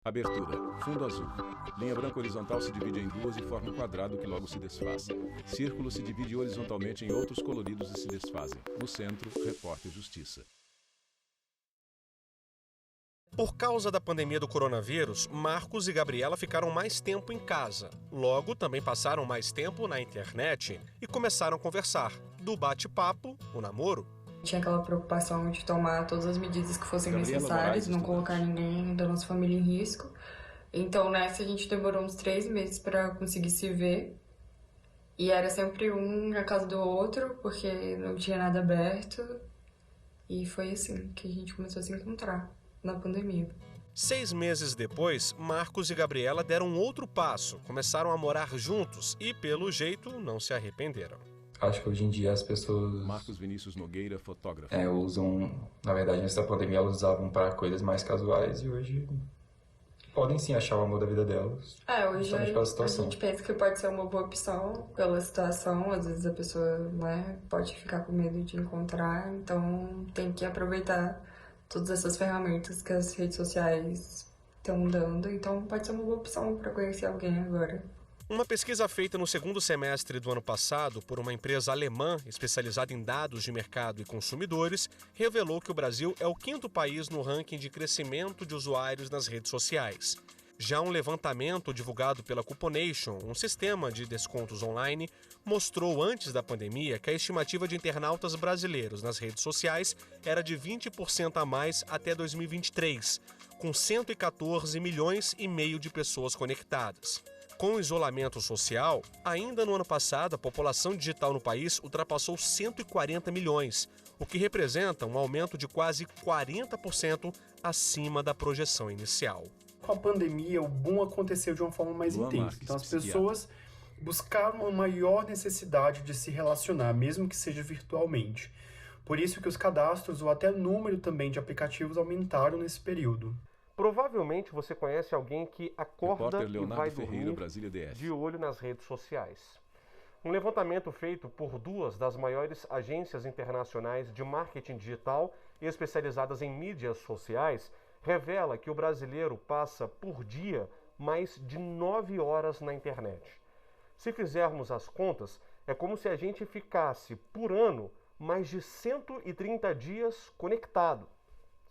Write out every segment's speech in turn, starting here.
Abertura. Fundo azul. Linha branca horizontal se divide em duas e forma um quadrado que logo se desfaz. Círculo se divide horizontalmente em outros coloridos e se desfazem. No centro, repórter Justiça. Por causa da pandemia do coronavírus, Marcos e Gabriela ficaram mais tempo em casa. Logo, também passaram mais tempo na internet e começaram a conversar. Do bate-papo, o namoro. Tinha aquela preocupação de tomar todas as medidas que fossem necessárias, não colocar ninguém da nossa família em risco. Então, nessa, a gente demorou uns 3 meses para conseguir se ver. E era sempre um na casa do outro, porque não tinha nada aberto. E foi assim que a gente começou a se encontrar na pandemia. 6 meses depois, Marcos e Gabriela deram outro passo, começaram a morar juntos e, pelo jeito, não se arrependeram. Acho que hoje em dia as pessoas... Marcos Vinícius Nogueira, fotógrafo. Usam... Na verdade, nessa pandemia elas usavam para coisas mais casuais e hoje podem sim achar o amor da vida delas. Hoje a gente pensa que pode ser uma boa opção pela situação. Às vezes a pessoa, pode ficar com medo de encontrar, então tem que aproveitar todas essas ferramentas que as redes sociais estão dando. Então pode ser uma boa opção para conhecer alguém agora. Uma pesquisa feita no segundo semestre do ano passado por uma empresa alemã especializada em dados de mercado e consumidores revelou que o Brasil é o 5º país no ranking de crescimento de usuários nas redes sociais. Já um levantamento divulgado pela Cuponation, um sistema de descontos online, mostrou antes da pandemia que a estimativa de internautas brasileiros nas redes sociais era de 20% a mais até 2023, com 114 milhões e meio de pessoas conectadas. Com o isolamento social, ainda no ano passado, a população digital no país ultrapassou 140 milhões, o que representa um aumento de quase 40% acima da projeção inicial. Com a pandemia, o boom aconteceu de uma forma mais intensa. Então as pessoas buscaram uma maior necessidade de se relacionar, mesmo que seja virtualmente. Por isso que os cadastros ou até o número também de aplicativos aumentaram nesse período. Provavelmente você conhece alguém que acorda e vai dormir Brasília DF. de olho nas redes sociais. Um levantamento feito por 2 das maiores agências internacionais de marketing digital e especializadas em mídias sociais revela que o brasileiro passa por dia mais de 9 horas na internet. Se fizermos as contas, é como se a gente ficasse por ano mais de 130 dias conectado,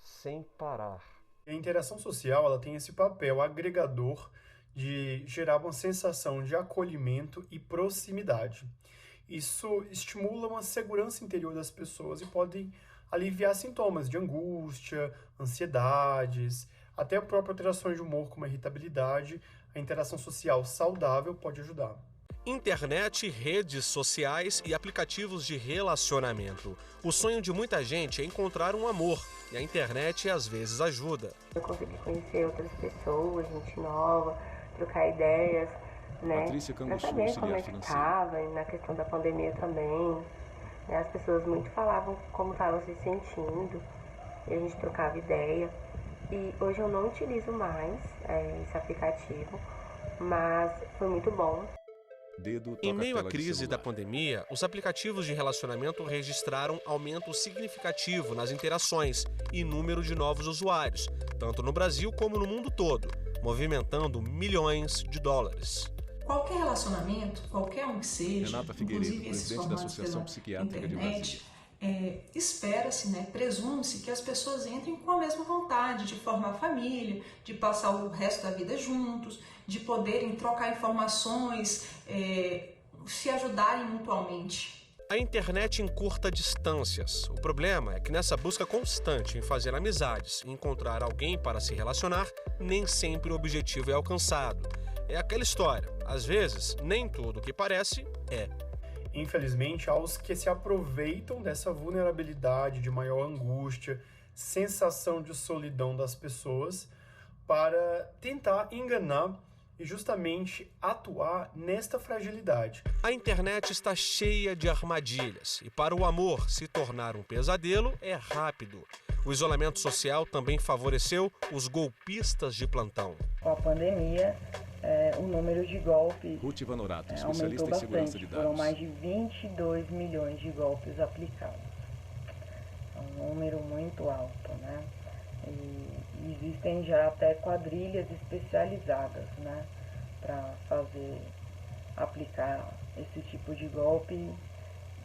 sem parar. A interação social ela tem esse papel agregador de gerar uma sensação de acolhimento e proximidade. Isso estimula uma segurança interior das pessoas e pode aliviar sintomas de angústia, ansiedades, até próprias alterações de humor como a irritabilidade. A interação social saudável pode ajudar. Internet, redes sociais e aplicativos de relacionamento. O sonho de muita gente é encontrar um amor, e a internet às vezes ajuda. Eu consegui conhecer outras pessoas, gente nova, trocar ideias, Patrícia Canguçu, pra saber como é que estava, e na questão da pandemia também. As pessoas muito falavam como estavam se sentindo, e a gente trocava ideia. E hoje eu não utilizo mais esse aplicativo, mas foi muito bom. Em meio à crise da pandemia, os aplicativos de relacionamento registraram aumento significativo nas interações e número de novos usuários, tanto no Brasil como no mundo todo, movimentando milhões de dólares. Qualquer relacionamento, qualquer um que seja, Renata Figueiredo, inclusive esses presidente da Associação pela Psiquiátrica internet, de Brasília. Espera-se, presume-se que as pessoas entrem com a mesma vontade de formar família, de passar o resto da vida juntos, de poderem trocar informações, se ajudarem mutuamente. A internet encurta distâncias. O problema é que nessa busca constante em fazer amizades e encontrar alguém para se relacionar, nem sempre o objetivo é alcançado. É aquela história, às vezes, nem tudo o que parece é. Infelizmente, há os que se aproveitam dessa vulnerabilidade, de maior angústia, sensação de solidão das pessoas, para tentar enganar e justamente atuar nesta fragilidade. A internet está cheia de armadilhas e para o amor se tornar um pesadelo é rápido. O isolamento social também favoreceu os golpistas de plantão. Com a pandemia, o número de golpes Ruth Vanorato, aumentou especialista em segurança de bastante. Foram dados. mais de 22 milhões de golpes aplicados. É um número muito alto, E existem já até quadrilhas especializadas, né, para aplicar esse tipo de golpe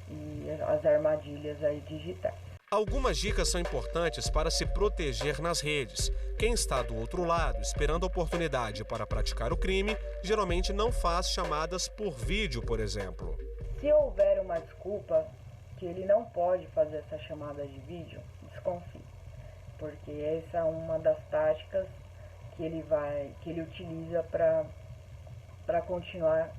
e as armadilhas aí digitais. Algumas dicas são importantes para se proteger nas redes. Quem está do outro lado, esperando a oportunidade para praticar o crime, geralmente não faz chamadas por vídeo, por exemplo. Se houver uma desculpa que ele não pode fazer essa chamada de vídeo, desconfie, porque essa é uma das táticas que ele utiliza para continuar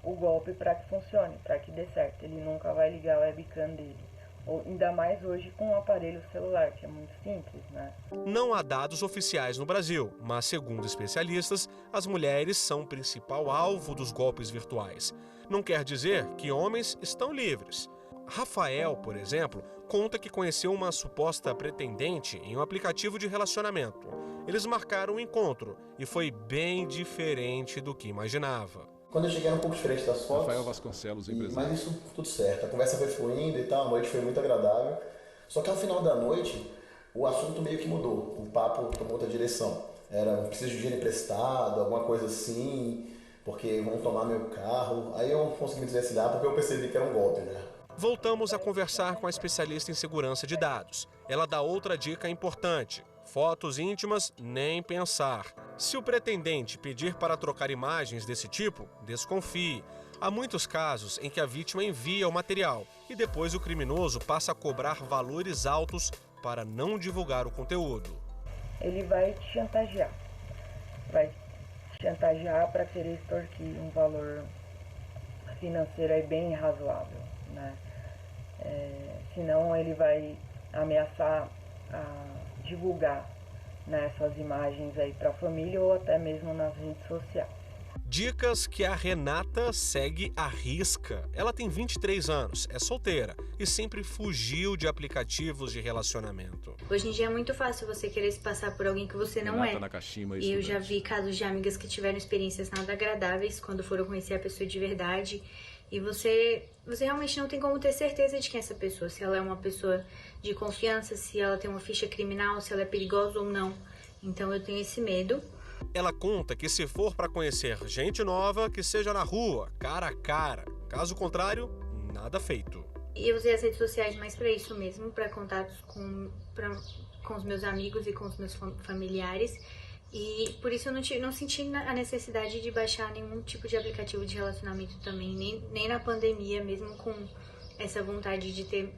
o golpe, para que funcione, para que dê certo. Ele nunca vai ligar a webcam dele. Ou ainda mais hoje com um aparelho celular, que é muito simples, né? Não há dados oficiais no Brasil, mas, segundo especialistas, as mulheres são o principal alvo dos golpes virtuais. Não quer dizer que homens estão livres. Rafael, por exemplo, conta que conheceu uma suposta pretendente em um aplicativo de relacionamento. Eles marcaram um encontro e foi bem diferente do que imaginava. Quando eu cheguei era um pouco diferente das fotos. Rafael Vasconcelos, empresário. Mas isso tudo certo. A conversa foi fluindo e tal, a noite foi muito agradável. Só que ao final da noite, o assunto meio que mudou. O papo tomou outra direção. Era, preciso de dinheiro emprestado, alguma coisa assim, porque vão tomar meu carro. Aí eu consegui me desvencilhar porque eu percebi que era um golpe, né? Voltamos a conversar com a especialista em segurança de dados. Ela dá outra dica importante. Fotos íntimas, nem pensar. Se o pretendente pedir para trocar imagens desse tipo, desconfie. Há muitos casos em que a vítima envia o material e depois o criminoso passa a cobrar valores altos para não divulgar o conteúdo. Ele vai te chantagear. Vai te chantagear para querer extorquir um valor financeiro aí bem razoável, né? Senão ele vai ameaçar divulgar, né, essas imagens aí para a família ou até mesmo nas redes sociais. Dicas que a Renata segue à risca. Ela tem 23 anos, é solteira e sempre fugiu de aplicativos de relacionamento. Hoje em dia é muito fácil você querer se passar por alguém que você não Renata é. Nakashima, E eu já vi casos de amigas que tiveram experiências nada agradáveis quando foram conhecer a pessoa de verdade. E você realmente não tem como ter certeza de quem é essa pessoa, se ela é uma pessoa de confiança, se ela tem uma ficha criminal, se ela é perigosa ou não. Então eu tenho esse medo. Ela conta que se for para conhecer gente nova, que seja na rua, cara a cara. Caso contrário, nada feito. E eu usei as redes sociais mais para isso mesmo, para contatos com os meus amigos e com os meus familiares. E por isso eu não senti a necessidade de baixar nenhum tipo de aplicativo de relacionamento também, nem na pandemia, mesmo com essa vontade de ter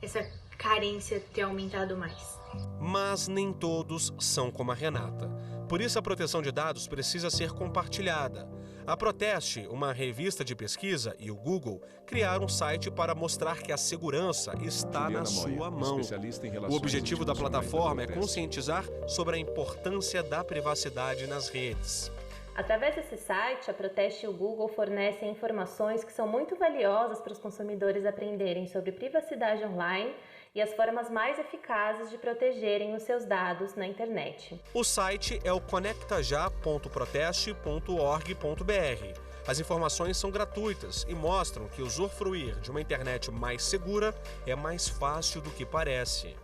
essa carência ter aumentado mais. Mas nem todos são como a Renata. Por isso a proteção de dados precisa ser compartilhada. A Proteste, uma revista de pesquisa, e o Google criaram um site para mostrar que a segurança está na sua mão. O objetivo da plataforma é conscientizar sobre a importância da privacidade nas redes. Através desse site, a Proteste e o Google fornecem informações que são muito valiosas para os consumidores aprenderem sobre privacidade online e as formas mais eficazes de protegerem os seus dados na internet. O site é o conectajá.proteste.org.br. As informações são gratuitas e mostram que usufruir de uma internet mais segura é mais fácil do que parece.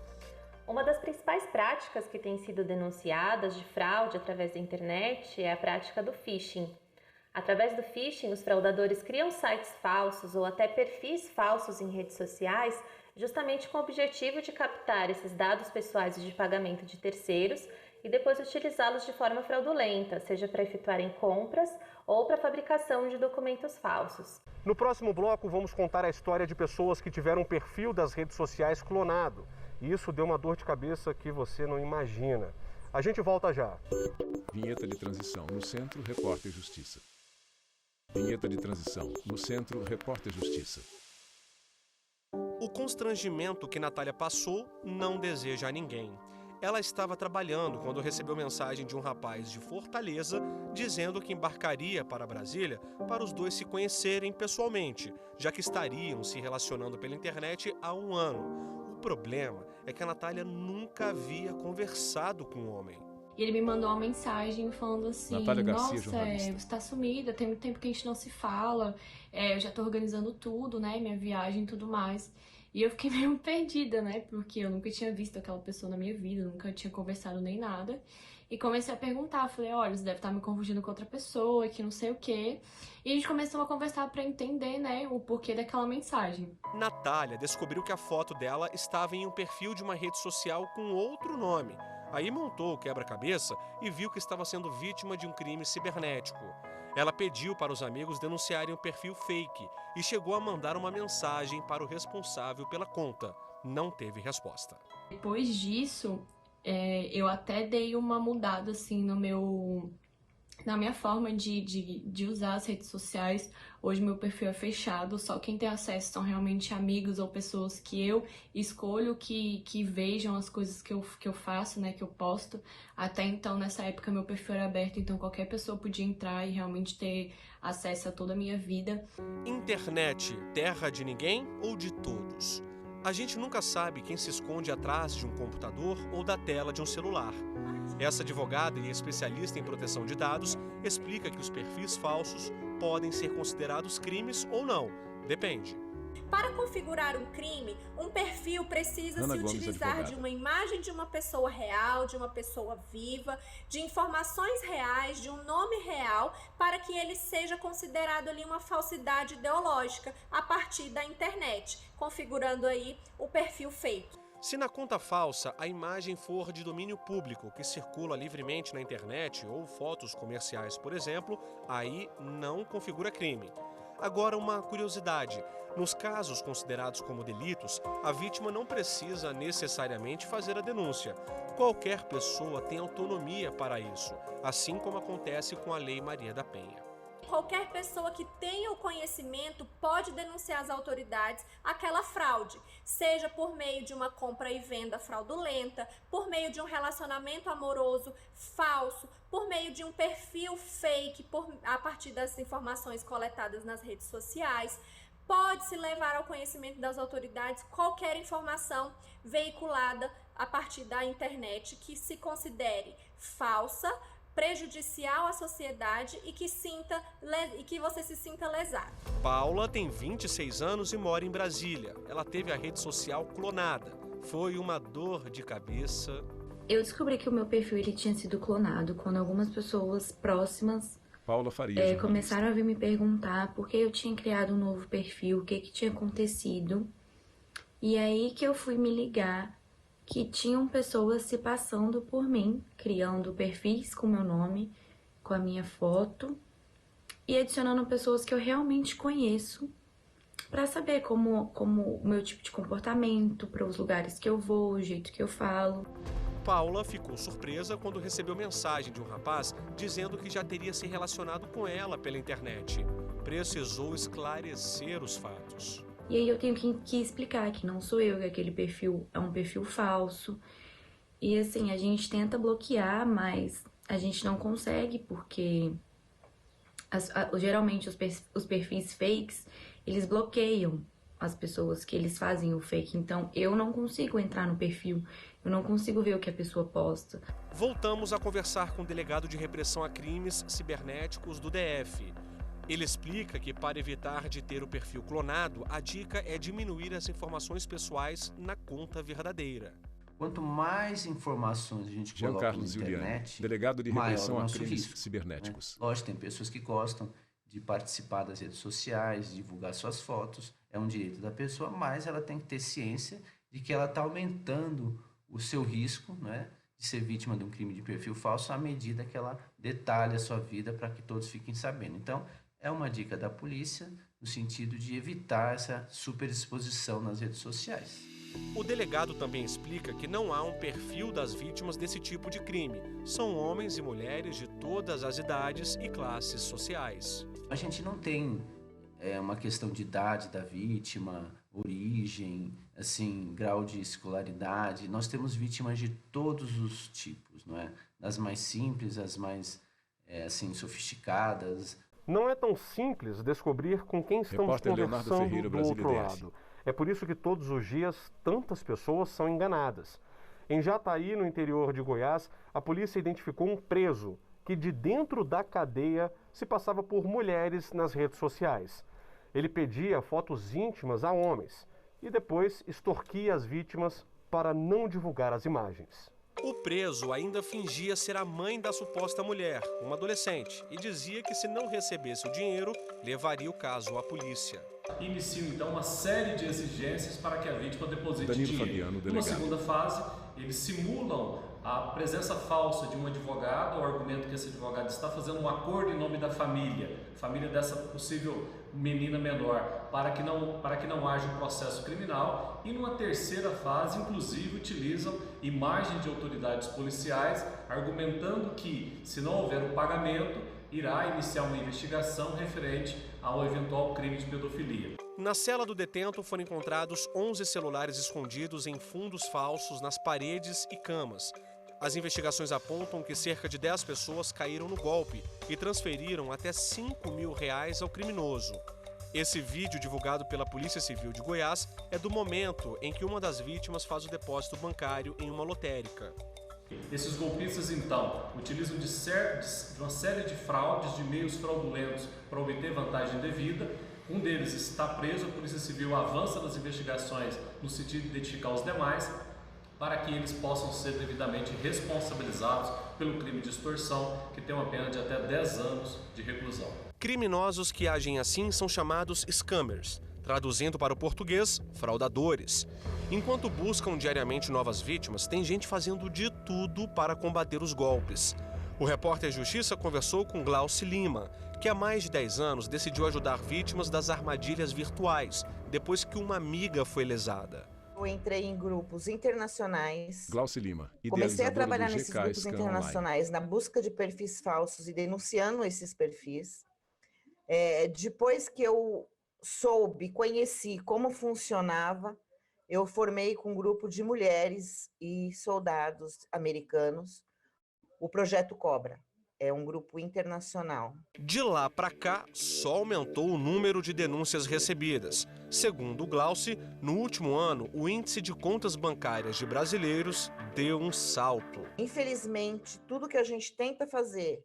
Uma das principais práticas que têm sido denunciadas de fraude através da internet é a prática do phishing. Através do phishing, os fraudadores criam sites falsos ou até perfis falsos em redes sociais, justamente com o objetivo de captar esses dados pessoais de pagamento de terceiros e depois utilizá-los de forma fraudulenta, seja para efetuarem compras ou para a fabricação de documentos falsos. No próximo bloco, vamos contar a história de pessoas que tiveram um perfil das redes sociais clonado. E isso deu uma dor de cabeça que você não imagina. A gente volta já. Vinheta de transição. No Centro, Repórter Justiça. Vinheta de transição. No Centro, Repórter Justiça. O constrangimento que Natália passou não deseja a ninguém. Ela estava trabalhando quando recebeu mensagem de um rapaz de Fortaleza dizendo que embarcaria para Brasília para os dois se conhecerem pessoalmente, já que estariam se relacionando pela internet há 1 ano. O problema é que a Natália nunca havia conversado com o homem. E ele me mandou uma mensagem falando assim, Natália Garcia, nossa, jornalista. você tá sumida, tem muito tempo que a gente não se fala, eu já tô organizando tudo, né, minha viagem e tudo mais. E eu fiquei meio perdida, né? Porque eu nunca tinha visto aquela pessoa na minha vida, nunca tinha conversado nem nada. E comecei a perguntar, falei, olha, você deve estar me confundindo com outra pessoa, que não sei o quê. E a gente começou a conversar pra entender, né, o porquê daquela mensagem. Natália descobriu que a foto dela estava em um perfil de uma rede social com outro nome. Aí montou o quebra-cabeça e viu que estava sendo vítima de um crime cibernético. Ela pediu para os amigos denunciarem o perfil fake e chegou a mandar uma mensagem para o responsável pela conta. Não teve resposta. Depois disso, eu até dei uma mudada assim na minha forma de usar as redes sociais. Hoje meu perfil é fechado, só quem tem acesso são realmente amigos ou pessoas que eu escolho que vejam as coisas que eu faço, né, que eu posto. Até então, nessa época, meu perfil era aberto, então qualquer pessoa podia entrar e realmente ter acesso a toda a minha vida. Internet, terra de ninguém ou de todos? A gente nunca sabe quem se esconde atrás de um computador ou da tela de um celular. Essa advogada e especialista em proteção de dados explica que os perfis falsos podem ser considerados crimes ou não, depende. Para configurar um crime, um perfil precisa se utilizar de uma imagem de uma pessoa real, de uma pessoa viva, de informações reais, de um nome real, para que ele seja considerado ali uma falsidade ideológica a partir da internet, configurando aí o perfil fake. Se na conta falsa a imagem for de domínio público, que circula livremente na internet, ou fotos comerciais, por exemplo, aí não configura crime. Agora, uma curiosidade: nos casos considerados como delitos, a vítima não precisa necessariamente fazer a denúncia. Qualquer pessoa tem autonomia para isso, assim como acontece com a Lei Maria da Penha. Qualquer pessoa que tenha o conhecimento pode denunciar às autoridades aquela fraude, seja por meio de uma compra e venda fraudulenta, por meio de um relacionamento amoroso falso, por meio de um perfil fake a partir das informações coletadas nas redes sociais. Pode-se levar ao conhecimento das autoridades qualquer informação veiculada a partir da internet que se considere falsa, prejudicial à sociedade e que você se sinta lesado. Paula tem 26 anos e mora em Brasília. Ela teve a rede social clonada. Foi uma dor de cabeça. Eu descobri que o meu perfil ele tinha sido clonado quando algumas pessoas próximas Paula Faria, começaram a vir me perguntar por que eu tinha criado um novo perfil, o que tinha acontecido. E aí que eu fui me ligar que tinham pessoas se passando por mim, criando perfis com meu nome, com a minha foto, e adicionando pessoas que eu realmente conheço, para saber como o meu tipo de comportamento, para os lugares que eu vou, o jeito que eu falo. Paula ficou surpresa quando recebeu mensagem de um rapaz dizendo que já teria se relacionado com ela pela internet. Precisou esclarecer os fatos. E aí eu tenho que explicar que não sou eu, que aquele perfil é um perfil falso. E assim, a gente tenta bloquear, mas a gente não consegue, porque geralmente os perfis fakes, eles bloqueiam as pessoas que eles fazem o fake. Então eu não consigo entrar no perfil, eu não consigo ver o que a pessoa posta. Voltamos a conversar com o delegado de repressão a crimes cibernéticos do DF. Ele explica que, para evitar de ter o perfil clonado, a dica é diminuir as informações pessoais na conta verdadeira. Quanto mais informações a gente coloca na internet, delegado de repressão a crimes risco, cibernéticos. Né? Lógico, tem pessoas que gostam de participar das redes sociais, divulgar suas fotos, é um direito da pessoa, mas ela tem que ter ciência de que ela está aumentando o seu risco, né, de ser vítima de um crime de perfil falso à medida que ela detalha a sua vida para que todos fiquem sabendo. Então, é uma dica da polícia no sentido de evitar essa superexposição nas redes sociais. O delegado também explica que não há um perfil das vítimas desse tipo de crime. São homens e mulheres de todas as idades e classes sociais. A gente não tem uma questão de idade da vítima, origem, assim, grau de escolaridade. Nós temos vítimas de todos os tipos, não é? Das mais simples, as mais sofisticadas. Não é tão simples descobrir com quem estamos conversando do outro lado. É por isso que todos os dias tantas pessoas são enganadas. Em Jataí, no interior de Goiás, a polícia identificou um preso que de dentro da cadeia se passava por mulheres nas redes sociais. Ele pedia fotos íntimas a homens e depois extorquia as vítimas para não divulgar as imagens. O preso ainda fingia ser a mãe da suposta mulher, uma adolescente, e dizia que se não recebesse o dinheiro, levaria o caso à polícia. Inicia então uma série de exigências para que a vítima deposite Danilo dinheiro. Fabiano, Numa segunda fase, eles simulam a presença falsa de um advogado, o argumento que esse advogado está fazendo um acordo em nome da família dessa possível menina menor, para que não haja um processo criminal. E numa terceira fase, inclusive, utilizam imagem de autoridades policiais, argumentando que, se não houver um pagamento, irá iniciar uma investigação referente ao eventual crime de pedofilia. Na cela do detento foram encontrados 11 celulares escondidos em fundos falsos nas paredes e camas. As investigações apontam que cerca de 10 pessoas caíram no golpe e transferiram até R$5 mil ao criminoso. Esse vídeo, divulgado pela Polícia Civil de Goiás, é do momento em que uma das vítimas faz o depósito bancário em uma lotérica. Esses golpistas, então, utilizam de uma série de fraudes, de meios fraudulentos para obter vantagem indevida. Um deles está preso, a Polícia Civil avança nas investigações no sentido de identificar os demais, para que eles possam ser devidamente responsabilizados pelo crime de extorsão, que tem uma pena de até 10 anos de reclusão. Criminosos que agem assim são chamados scammers, traduzindo para o português, fraudadores. Enquanto buscam diariamente novas vítimas, tem gente fazendo de tudo para combater os golpes. O repórter Justiça conversou com Glauci Lima, que há mais de 10 anos decidiu ajudar vítimas das armadilhas virtuais, depois que uma amiga foi lesada. Eu entrei em grupos internacionais. Glauci Lima, comecei a trabalhar nesses grupos internacionais na busca de perfis falsos e denunciando esses perfis. Depois que eu conheci como funcionava, eu formei com um grupo de mulheres e soldados americanos o Projeto Cobra. É um grupo internacional. De lá para cá, só aumentou o número de denúncias recebidas. Segundo o Glauci, no último ano, o índice de contas bancárias de brasileiros deu um salto. Infelizmente, tudo que a gente tenta fazer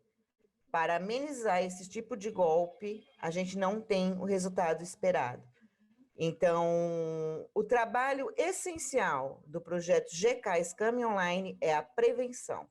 para amenizar esse tipo de golpe, a gente não tem o resultado esperado. Então, o trabalho essencial do projeto GK Scam Online é a prevenção.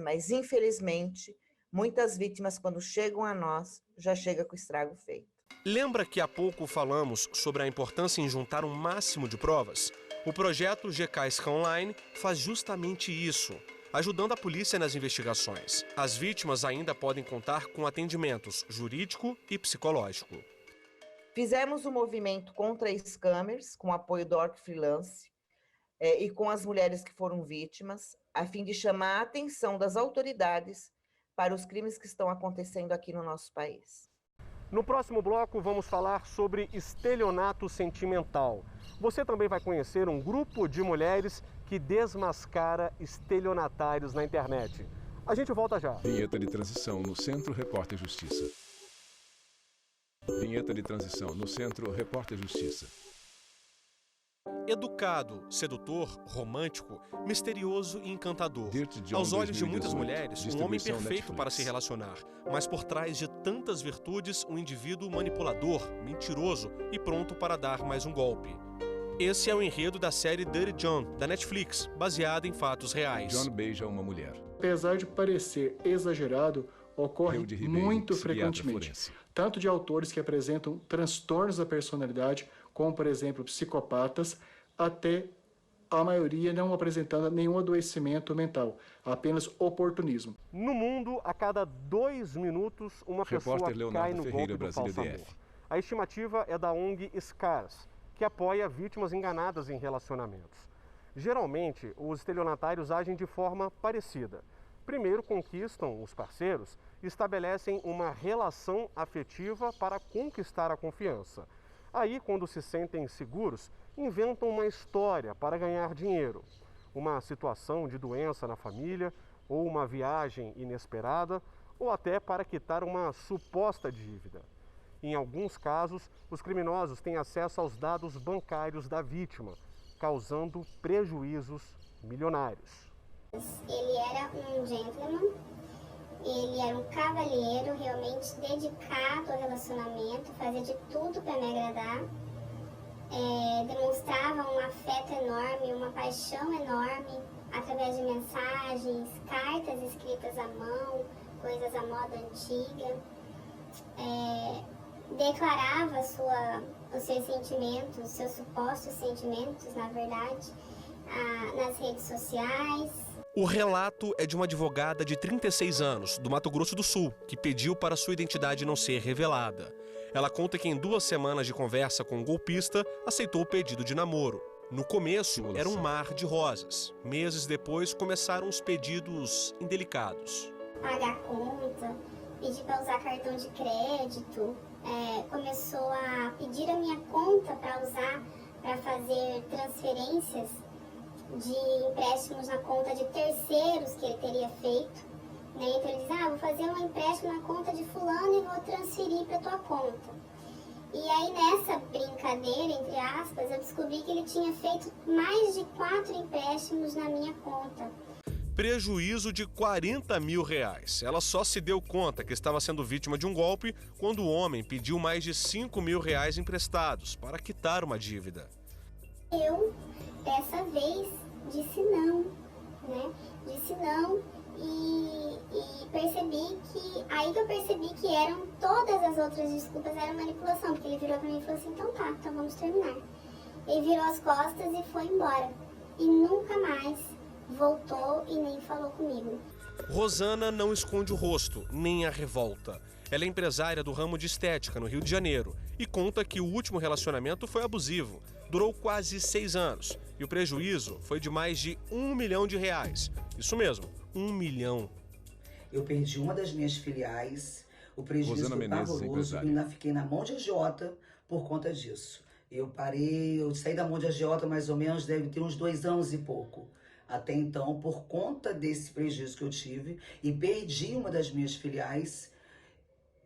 Mas, infelizmente, muitas vítimas, quando chegam a nós, já chegam com o estrago feito. Lembra que há pouco falamos sobre a importância em juntar um máximo de provas? O projeto GK Scam Online faz justamente isso, ajudando a polícia nas investigações. As vítimas ainda podem contar com atendimentos jurídico e psicológico. Fizemos um movimento contra scammers, com apoio do Orc Freelance, e com as mulheres que foram vítimas, a fim de chamar a atenção das autoridades para os crimes que estão acontecendo aqui no nosso país. No próximo bloco, vamos falar sobre estelionato sentimental. Você também vai conhecer um grupo de mulheres que desmascara estelionatários na internet. A gente volta já. Vinheta de transição no Centro Repórter Justiça. Vinheta de transição no Centro Repórter Justiça. Educado, sedutor, romântico, misterioso e encantador. Aos olhos de muitas mulheres, um homem perfeito para se relacionar. Mas por trás de tantas virtudes, um indivíduo manipulador, mentiroso e pronto para dar mais um golpe. Esse é o enredo da série Dirty John, da Netflix, baseada em fatos reais. John beija uma mulher. Apesar de parecer exagerado, ocorre muito frequentemente. Tanto de autores que apresentam transtornos da personalidade, como, por exemplo, psicopatas, até a maioria não apresentando nenhum adoecimento mental, apenas oportunismo. No mundo, a cada 2 minutos, uma pessoa cai no golpe do falso amor. A estimativa é da ONG SCARS, que apoia vítimas enganadas em relacionamentos. Geralmente, os estelionatários agem de forma parecida. Primeiro conquistam os parceiros e estabelecem uma relação afetiva para conquistar a confiança. Aí, quando se sentem seguros, inventam uma história para ganhar dinheiro. Uma situação de doença na família, ou uma viagem inesperada, ou até para quitar uma suposta dívida. Em alguns casos, os criminosos têm acesso aos dados bancários da vítima, causando prejuízos milionários. Ele era um gentleman, ele era um cavalheiro realmente dedicado ao relacionamento, fazia de tudo para me agradar. demonstrava um afeto enorme, uma paixão enorme, através de mensagens, cartas escritas à mão, coisas à moda antiga. Declarava os seus sentimentos, seus supostos sentimentos, na verdade, nas redes sociais. O relato é de uma advogada de 36 anos, do Mato Grosso do Sul, que pediu para sua identidade não ser revelada. Ela conta que em 2 semanas de conversa com o golpista, aceitou o pedido de namoro. No começo, era um mar de rosas. Meses depois, começaram os pedidos indelicados. Pagar conta, pedir para usar cartão de crédito, começou a pedir a minha conta para usar, para fazer transferências de empréstimos na conta de terceiros que ele teria feito. Então ele diz, vou fazer um empréstimo na conta de fulano e vou transferir para tua conta. E aí nessa brincadeira, entre aspas, eu descobri que ele tinha feito mais de 4 empréstimos na minha conta. Prejuízo de R$40 mil. Ela só se deu conta que estava sendo vítima de um golpe quando o homem pediu mais de R$5 mil emprestados para quitar uma dívida. Eu, dessa vez, disse não, né? Disse não e aí que eu percebi que eram todas as outras desculpas eram manipulação, porque ele virou pra mim e falou assim, então tá, então vamos terminar. Ele virou as costas e foi embora. E nunca mais voltou e nem falou comigo. Rosana não esconde o rosto, nem a revolta. Ela é empresária do ramo de estética no Rio de Janeiro e conta que o último relacionamento foi abusivo. Durou quase 6 anos e o prejuízo foi de mais de R$1 milhão. Isso mesmo, 1 milhão. Eu perdi uma das minhas filiais, o prejuízo foi pavoroso e ainda fiquei na mão de agiota por conta disso. Eu saí da mão de agiota mais ou menos, deve ter uns 2 anos e pouco. Até então, por conta desse prejuízo que eu tive e perdi uma das minhas filiais,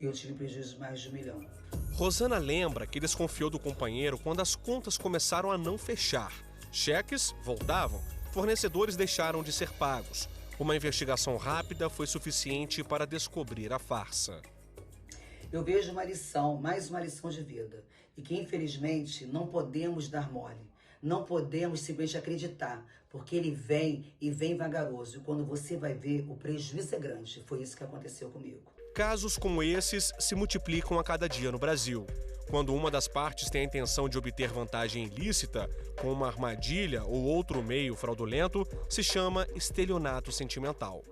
eu tive prejuízo de mais de R$1 milhão. Rosana lembra que desconfiou do companheiro quando as contas começaram a não fechar. Cheques voltavam, fornecedores deixaram de ser pagos. Uma investigação rápida foi suficiente para descobrir a farsa. Eu vejo uma lição, mais uma lição de vida, e que infelizmente não podemos dar mole. Não podemos simplesmente acreditar, porque ele vem e vem vagaroso. E quando você vai ver, o prejuízo é grande. Foi isso que aconteceu comigo. Casos como esses se multiplicam a cada dia no Brasil. Quando uma das partes tem a intenção de obter vantagem ilícita, com uma armadilha ou outro meio fraudulento, se chama estelionato sentimental.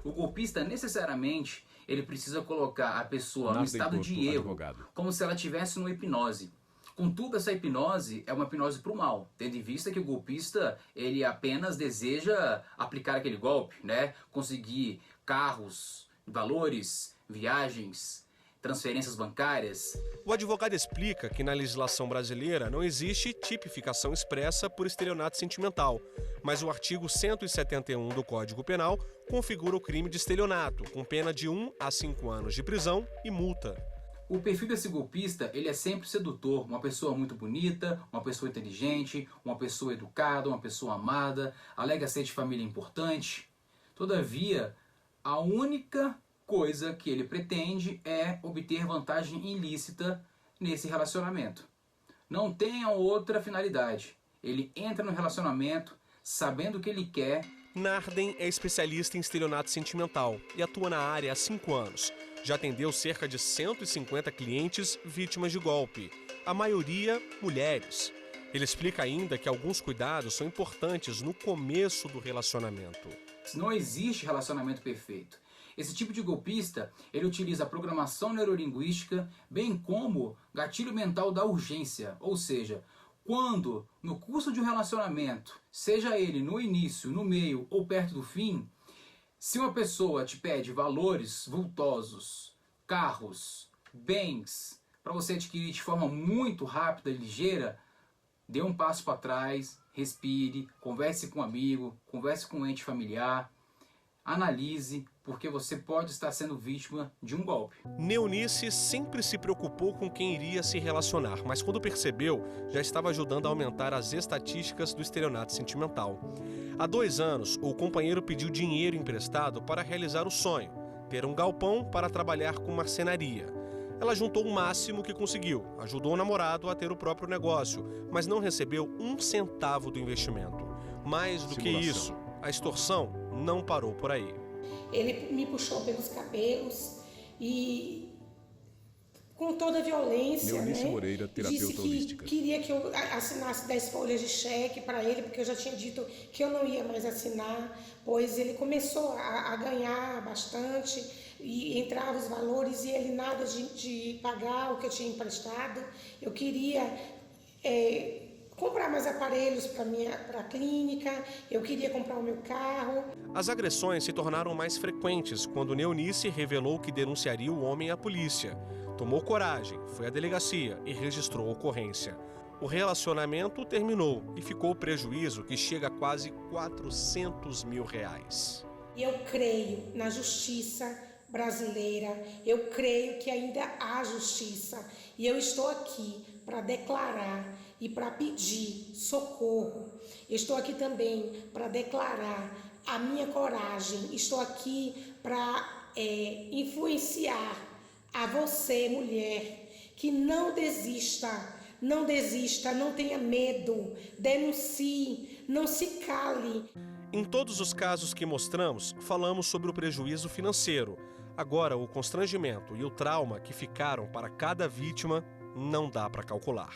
O golpista, necessariamente, ele precisa colocar a pessoa no estado de erro, como se ela estivesse numa hipnose. Contudo, essa hipnose é uma hipnose para o mal, tendo em vista que o golpista ele apenas deseja aplicar aquele golpe, né? Conseguir carros, valores, viagens, transferências bancárias. O advogado explica que na legislação brasileira não existe tipificação expressa por estelionato sentimental, mas o artigo 171 do Código Penal configura o crime de estelionato, com pena de 1 a 5 anos de prisão e multa. O perfil desse golpista, ele é sempre sedutor, uma pessoa muito bonita, uma pessoa inteligente, uma pessoa educada, uma pessoa amada, alega ser de família importante. Todavia, a única coisa que ele pretende é obter vantagem ilícita nesse relacionamento. Não tem outra finalidade. Ele entra no relacionamento sabendo o que ele quer. Narden é especialista em estelionato sentimental e atua na área há 5 anos. Já atendeu cerca de 150 clientes vítimas de golpe, a maioria mulheres. Ele explica ainda que alguns cuidados são importantes no começo do relacionamento. Não existe relacionamento perfeito. Esse tipo de golpista, ele utiliza a programação neurolinguística, bem como gatilho mental da urgência, ou seja, quando no curso de um relacionamento, seja ele no início, no meio ou perto do fim, se uma pessoa te pede valores vultosos, carros, bens, para você adquirir de forma muito rápida e ligeira, dê um passo para trás, respire, converse com um amigo, converse com um ente familiar, analise, porque você pode estar sendo vítima de um golpe. Neunice sempre se preocupou com quem iria se relacionar, mas quando percebeu, já estava ajudando a aumentar as estatísticas do estelionato sentimental. Há 2 anos, o companheiro pediu dinheiro emprestado para realizar o sonho, ter um galpão para trabalhar com marcenaria. Ela juntou o máximo que conseguiu, ajudou o namorado a ter o próprio negócio, mas não recebeu um centavo do investimento. Mais do que isso, a extorsão não parou por aí. Ele me puxou pelos cabelos e, com toda a violência, Neonice Moreira, terapeuta disse que holística. queria que eu assinasse 10 folhas de cheque para ele, porque eu já tinha dito que eu não ia mais assinar, pois ele começou a ganhar bastante e entrava os valores e ele nada de pagar o que eu tinha emprestado. Eu queria comprar mais aparelhos para a clínica, eu queria comprar o meu carro. As agressões se tornaram mais frequentes quando Neonice revelou que denunciaria o homem à polícia. Tomou coragem, foi à delegacia e registrou a ocorrência. O relacionamento terminou e ficou o prejuízo que chega a quase R$400 mil. E eu creio na justiça brasileira, eu creio que ainda há justiça. E eu estou aqui para declarar e para pedir socorro. Eu estou aqui também para declarar a minha coragem. Estou aqui para influenciar a você, mulher, que não desista, não tenha medo, denuncie, não se cale. Em todos os casos que mostramos, falamos sobre o prejuízo financeiro. Agora, o constrangimento e o trauma que ficaram para cada vítima não dá para calcular.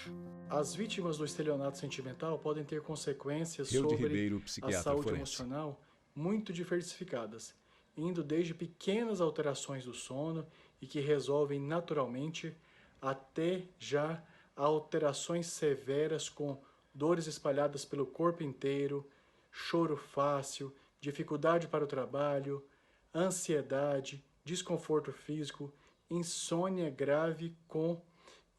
As vítimas do estelionato sentimental podem ter consequências Hilde sobre Ribeiro, a saúde forense. emocional muito diversificadas, indo desde pequenas alterações do sono e que resolvem naturalmente, até já alterações severas com dores espalhadas pelo corpo inteiro, choro fácil, dificuldade para o trabalho, ansiedade, desconforto físico, insônia grave com,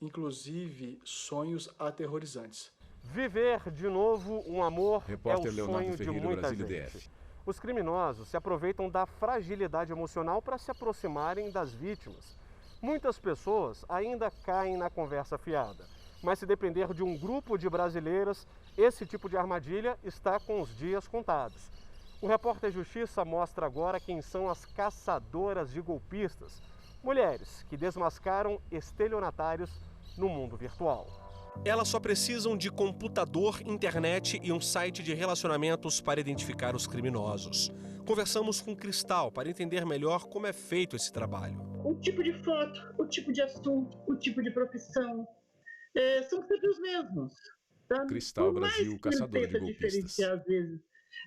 inclusive, sonhos aterrorizantes. Viver de novo um amor Repórter é o Leonardo sonho Ferreira, de muita Brasília, gente. DF. Os criminosos se aproveitam da fragilidade emocional para se aproximarem das vítimas. Muitas pessoas ainda caem na conversa fiada, mas se depender de um grupo de brasileiras, esse tipo de armadilha está com os dias contados. O Repórter Justiça mostra agora quem são as caçadoras de golpistas, mulheres que desmascaram estelionatários no mundo virtual. Elas só precisam de computador, internet e um site de relacionamentos para identificar os criminosos. Conversamos com Cristal para entender melhor como é feito esse trabalho. O tipo de foto, o tipo de assunto, o tipo de profissão são sempre os mesmos. Tá? Cristal Brasil, caçadora de golpistas. Diferenciar, às vezes,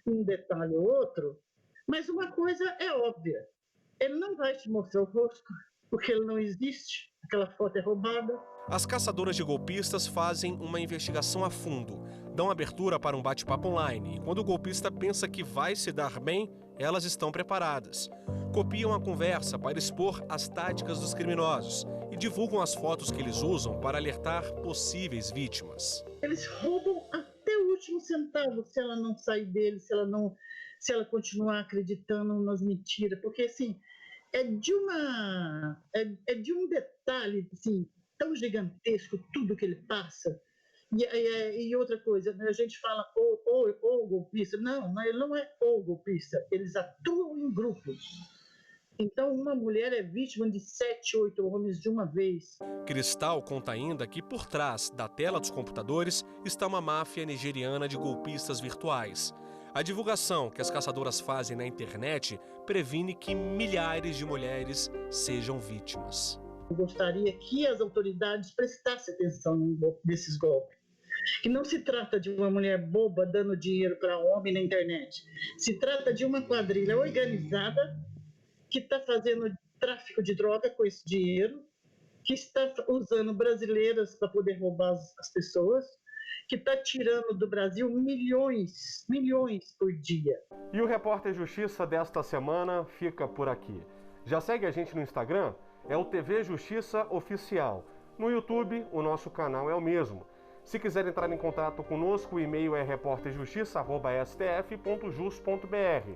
um detalhe ou outro, mas uma coisa é óbvia. Ele não vai te mostrar o rosto, porque ele não existe, aquela foto é roubada. As caçadoras de golpistas fazem uma investigação a fundo, dão abertura para um bate-papo online e quando o golpista pensa que vai se dar bem, elas estão preparadas. Copiam a conversa para expor as táticas dos criminosos e divulgam as fotos que eles usam para alertar possíveis vítimas. Eles roubam até o último centavo se ela não sair dele, se ela continuar acreditando nas mentiras, porque assim, é de um detalhe assim, tão gigantesco tudo que ele passa. E outra coisa, a gente fala o golpista. Não, ele não é o golpista. Eles atuam em grupos. Então, uma mulher é vítima de 7, 8 homens de uma vez. Cristal conta ainda que por trás da tela dos computadores está uma máfia nigeriana de golpistas virtuais. A divulgação que as caçadoras fazem na internet previne que milhares de mulheres sejam vítimas. Eu gostaria que as autoridades prestassem atenção nesses golpes. Que não se trata de uma mulher boba dando dinheiro para um homem na internet. Se trata de uma quadrilha organizada que está fazendo tráfico de droga com esse dinheiro, que está usando brasileiras para poder roubar as pessoas, que está tirando do Brasil milhões por dia. E o Repórter Justiça desta semana fica por aqui. Já segue a gente no Instagram? É o TV Justiça Oficial. No YouTube, o nosso canal é o mesmo. Se quiser entrar em contato conosco, o e-mail é repórterjustiça@stf.jus.br.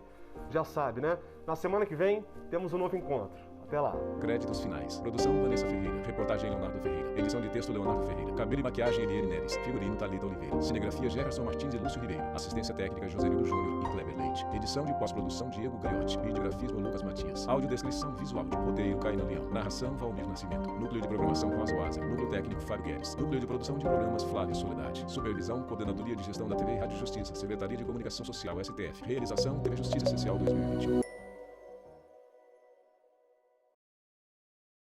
Já sabe, né? Na semana que vem, temos um novo encontro. Até lá. Créditos finais. Produção Vanessa Ferreira. Reportagem Leonardo Ferreira. Edição de texto Leonardo Ferreira. Cabelo e maquiagem Eliane Neres. Figurino Thalita Oliveira. Cinegrafia Jefferson Martins e Lúcio Ribeiro. Assistência técnica Joselino Júnior e Kleber Leite. Edição de pós-produção Diego Gaiotti. Videografismo Lucas Matias. Audiodescrição visual. Roteiro Caína Leão. Narração Valmir Nascimento. Núcleo de programação Rosa Oazer. Núcleo técnico Fábio Guedes. Núcleo de produção de programas Flávio Soledade. Supervisão Coordenadoria de Gestão da TV e Rádio Justiça. Secretaria de Comunicação Social STF. Realização TV Justiça Social 2021.